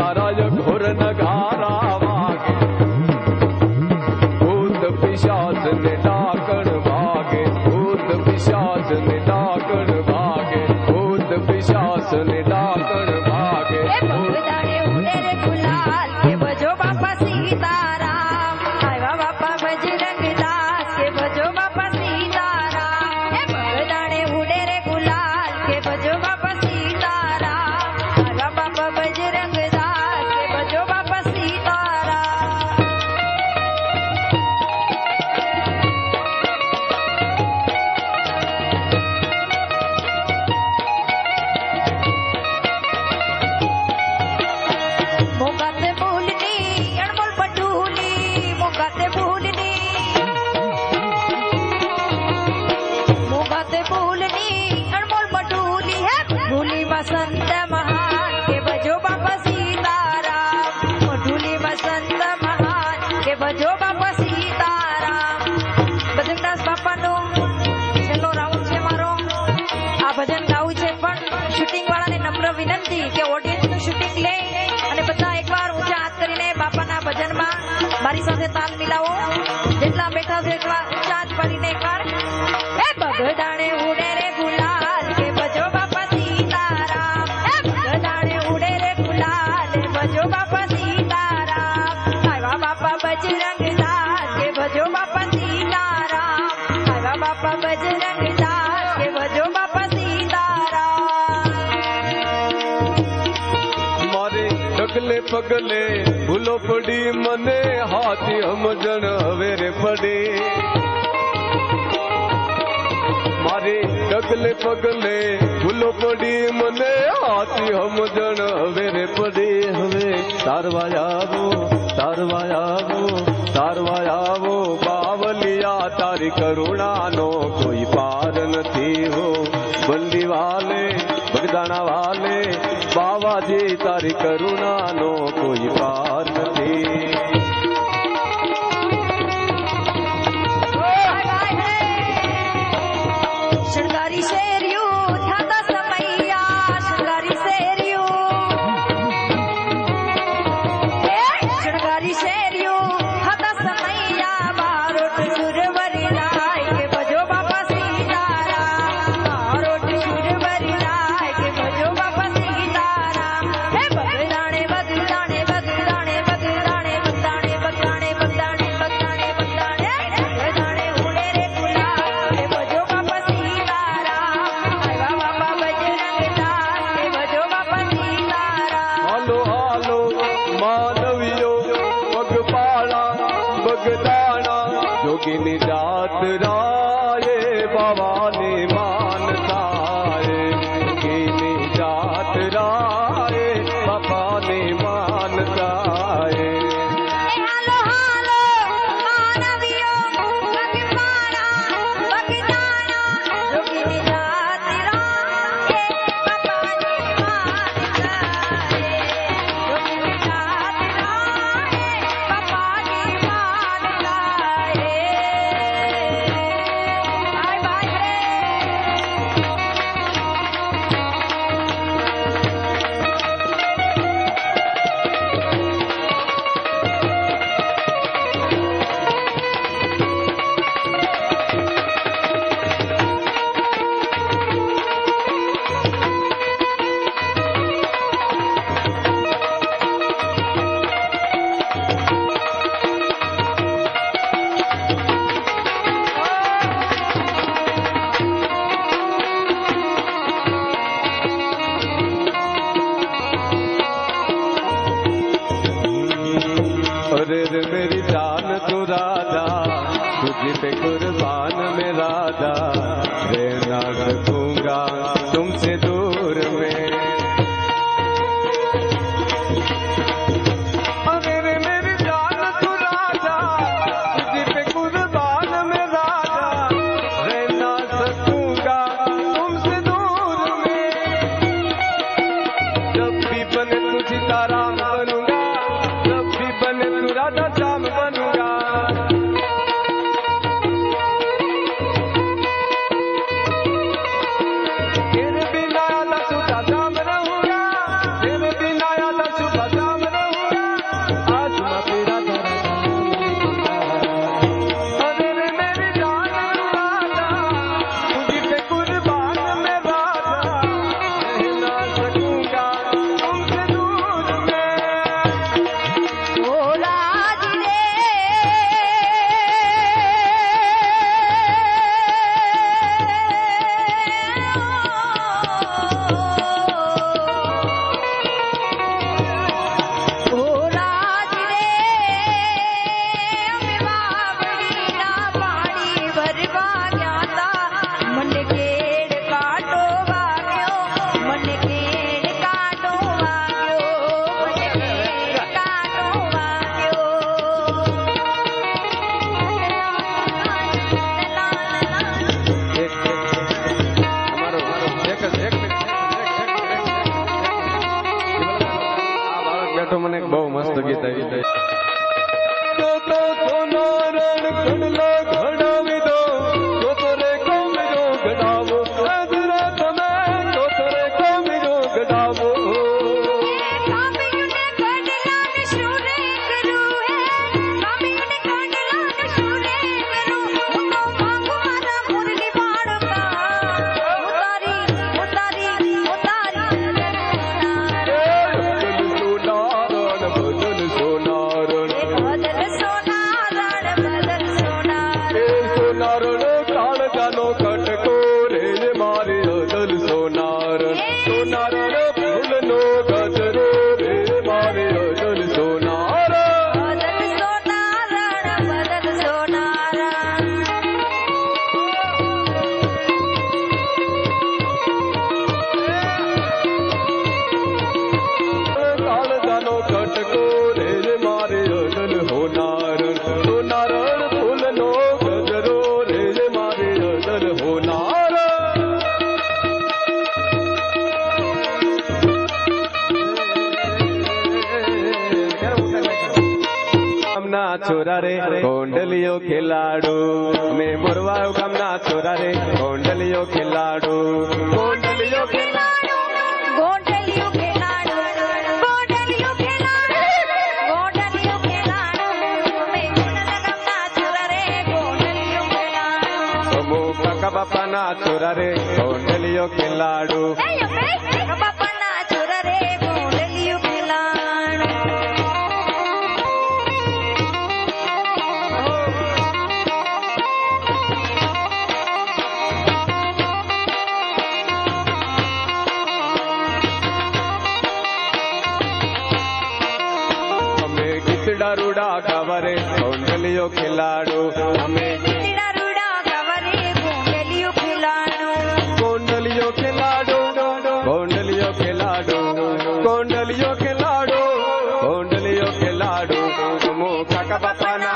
तारा घोर नगारा वागे, भूत पिशाच ने डाकण भागे, भूत पिशाच ने डाकण भागे, भूत पिशाच ने डाकण भागे। भगदाने उड़े रे गुलाल के बजो बापा सीताराम, आया बापा बजरंग दास के बजो बापा सीताराम। भगदाने उड़े रे गुलाल के बजो बापा सीताराम, आया बापा बजरंग दास के बजो बापा सीताराम। मोगाते भूलनी अनमोल पटूली, मोगाते भूलनी, मोगाते भूलनी अनमोल पटूली है। भूली बसंत महान के बजो बापा सीताराम, ढूली बसंत महान के बजो बापा सीताराम। ભજનદાસ બાપાનો છેલ્લો રાઉન્ડ છે મારો। આ ભજન ગાવું છે પણ શૂટિંગ વાળાને નમ્ર વિનંતી કે ઓડિયન્સનું શૂટિંગ લે અને બધા એકવાર ઊંચા હાથ કરીને બાપાના ભજનમાં મારી સાથે તાલ મિલાવો। જેટલા બેઠા છો એટલા ઊંચા હાથ પાડીને એકવાર હે ભગદાણે ઉડે રે ગુલાલ કે બજો બાપા સીતારામ, હે ભગદાણે ઉડે રે ગુલાલ કે બજો બાપા સીતારામ। આવ્યા બાપા બજરંગ દાસ કે બજો બાપા સીતારામ, આવ્યા બાપા બજરંગ દાસ કે બજો બાપા સીતારામ। मारे डगले पगले भूलो पड़ी मने, हाथी हमजण हवेरे पड़े। मारे डगले पगले भूलो पड़ी मने, हाथी हमजण हवेरे पड़े। हवे तारवायावो तारवायावो तारवायावो, बावलिया तारी करुणा नो कोई पार नथी हो। बंदी वाले बगदाना वाले बाबा जी तारी करुणा नो कोई पार नहीं। शृंगारी शेरियो थाता समैया, शृंगारी शेरियो, शृंगारी शेरियो थाता समैया। बारोट सुरवरी राय के बजो बापा सीताराम, बारोट सुरवरी राय के बजो बापा सीताराम। हे बगदाणे बगदाणे बगदाणे बगदाणे बगदाणे बगदाणे बगदाणे बगदाणे बगदाणे, बगदाणे उड़े रे गुलाल के बजो बापा सीताराम, आया बापा बजरंग दास के बजो बापा सीताराम। हालो हालो मानवियो पगपाला बगदाना, जोगिनी जात राये भवानी मानताए। जोगिनी जात राये भवानी मानताए। हालो हालो मानवियो पगपाला बगदाना, जोगिनी जात राये भवानी मानताए। जोगिनी जात राये भवानी मानताए। बाय बाय रे। अरे रे मेरी जान तू राजा, तुझे पे कुर्बान में राजा। रहना सकूंगा तुमसे दूर में। अरे रे मेरी जान तू राजा, तुझे पे कुर्बान में राजा। रहना सकूंगा तुमसे दूर में। जब भी बने तू सीताराम बनूंगा, जब भी बने तू राधा श्याम बनूंगा। तेरे बिना आधा सुबह शाम रहूंगा, तेरे बिना आधा सुबह शाम માટે મને બહુ મસ્ત ગીત આવી તો સોનારણ કડલા ઘડાવી દો તો તરે કોમરો ગડાવો અધરા તમે તો તરે કોમરો ગડાવો छोरा रे कोंडलियो खिलाड़ू मैं मोरवा गामना छोरा रे कोंडलियो खिलाड़ू कोंडलियो खिलाड़ू गोंडलियो खिलाड़ू गोंडलियो खिलाड़ू गोंडलियो खिलाड़ू मैं मोरवा गामना छोरा रे कोंडलियो खिलाड़ू मो काका बापा ना छोरा रे कोंडलियो खिलाड़ू काका बापा ना छोरा रे कोंडलियो खिलाड़ू रूड़ा गवरे कोंडलियो खिलाड़ू हमें रूड़ा गवरे कोंडलियो खिलाड़ू कोंडलियो खिलाड़ू कोंडलियो खिलाड़ू कोंडलियो खिलाड़ू कोंडलियो खिलाड़ू मो काका बापा ना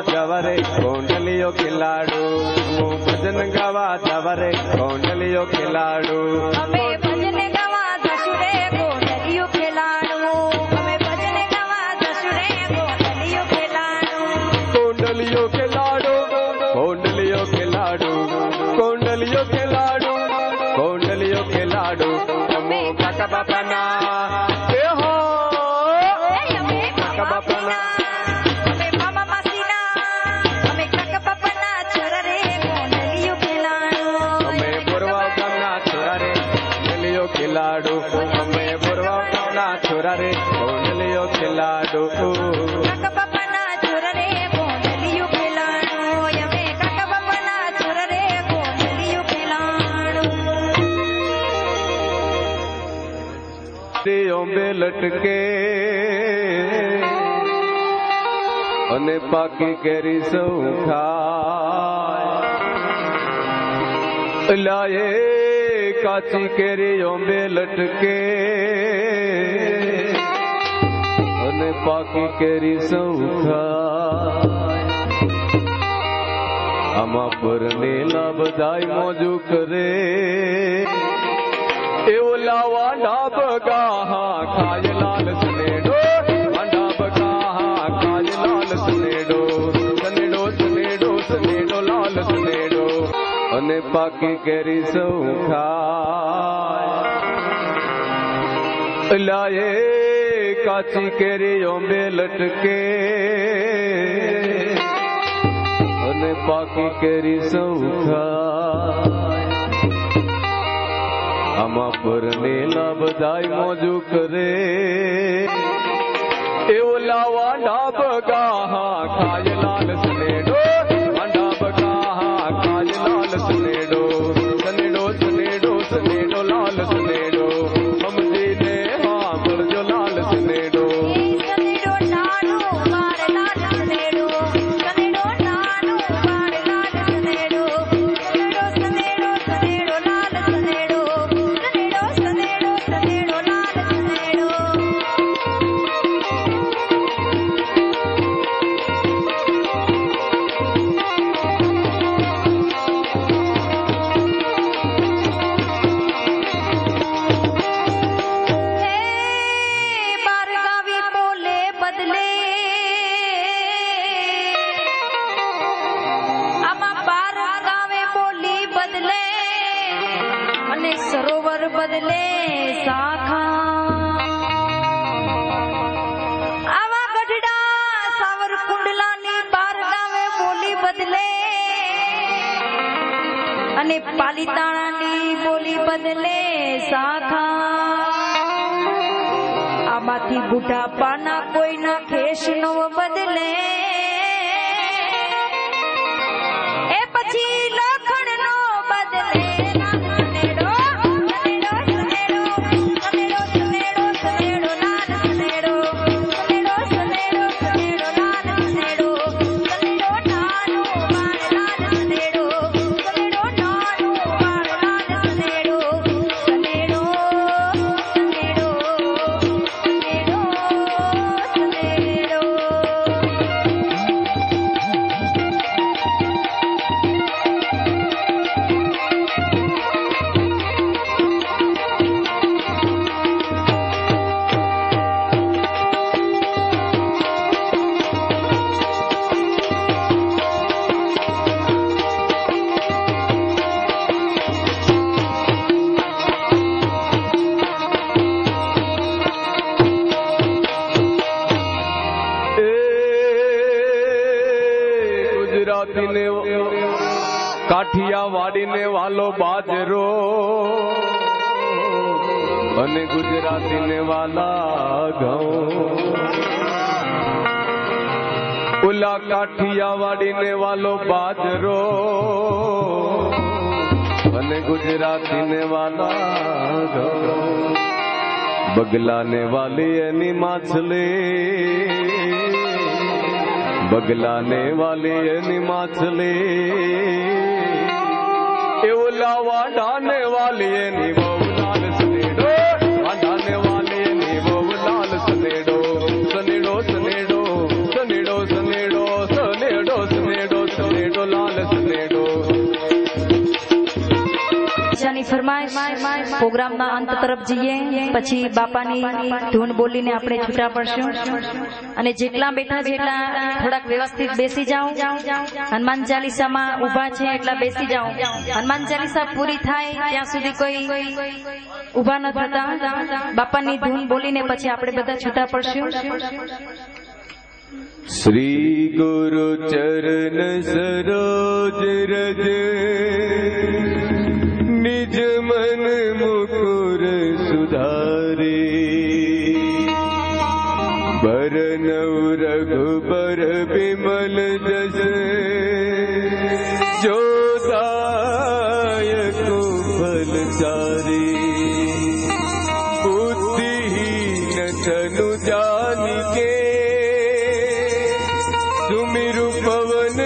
जवरे कोंडलियो खिलाड़ू भजन गावा जवरे कोंडलियो खिलाड़ू हमें भजन गावा दसुरे कोंडलियो खिलाड़ू हमें भजन गावा दसुरे कोंडलियो खिलाड़ू कोंडलियो खिलाड़ू कोंडलियो खिलाड़ू कोंडलियो खिलाड़ू कोंडलियो खिलाड़ू मो काका बापा ना काका बापा ना खिलाड़ू हमें बुरवा ना छोरा रे कोंडलियो खिलाड़ू काका बापा ना छोरा रे कोंडलियो खिलाड़ू यमे काका बापा ना छोरा रे कोंडलियो खिलाड़ू दियों में लटके अने पाकी केरी सौ खाए लाए काची केरियों में लटके अने पाकी केरी सौ खाए आमा पर नीला बधाई मौजू करे एवो लावा डाबगा खाय लाल सनेडो डाबगा खाय लाल सनेडो सनेडो सनेडो सनेडो लाल सनेडो अने पाकी केरी सौ खाए लाए काची केरियों में लटके अने पाकी केरी सौ खाए आमा पर नीला बधाई मौजू करे एवो लावा डाब गाहा खाय लाल सनेडो डाब गाहा खाय लाल सनेडो सनेडो सनेडो सनेडो लाल सनेडो हमजी ने हाँ बड़जो लाल सनेडो सनेडो नानो मार लाल सनेडो सनेडो नानो मार लाल सनेडो सनेडो सनेडो सनेडो लाल सनेडो सनेडो सनेडो सनेडो लाल सनेडो बारगावी बोले बदले આમાં બારગાવે બોલી બદલે અને સરોવર બદલે શાખા આવા ગઢડા સાવર કુંડલાની બારગાવે બોલી બદલે અને પાલીતાણાની બોલી બદલે શાખા આમાંથી બુઢાપાના કોઈના ખેસ નો બદલે એ પછી લોખંડ નો બદલે લાલ સનેડો સનેડો સનેડો સનેડો સનેડો સનેડો લાલ સનેડો સનેડો સનેડો સનેડો લાલ સનેડો સનેડો નાનો માર લાલ સનેડો સનેડો નાનો માર લાલ સનેડો સનેડો સનેડો ગુજરાતી ને કાઠિયાવાડી ને વાલો બાજરો અને ગુજરાતી ને વાલા ઘઉં ઓલા કાઠિયાવાડી ને વાલો બાજરો અને ગુજરાતી ને વાલા ઘઉં બગલા ને વાલી એની માછલી બગલાને વાલી એની માછલી એવો લાવા ડાને વાલી એની બહુ લાલ સનેડો ડાને વાલી એની બહુ લાલ સનેડો સનેડો સનેડો સનેડો સનેડો સનેડો સનેડો સનેડો લાલ સનેડો ની ફરમાઈશ પ્રોગ્રામના અંત તરફ જઈએ પછી બાપાની ધૂન બોલીને આપણે છૂટા પડશું અને જેટલા બેઠા છે એટલા થોડાક વ્યવસ્થિત બેસી જાઓ હનુમાન ચાલીસામાં ઊભા છે એટલા બેસી જાઓ હનુમાન ચાલીસા પૂરી થાય ત્યાં સુધી કોઈ ઊભા ન થતા બાપાની ધૂન બોલીને પછી આપણે બધા છૂટા પડશું શ્રી ગુરુ ચરણ સરોજ રજ निज मन मुकुर सुधारे बरनौ रघुबर बिमल जस जो दायको फल चारे बुद्धिहीन तनु जानिके सुमिरु पवन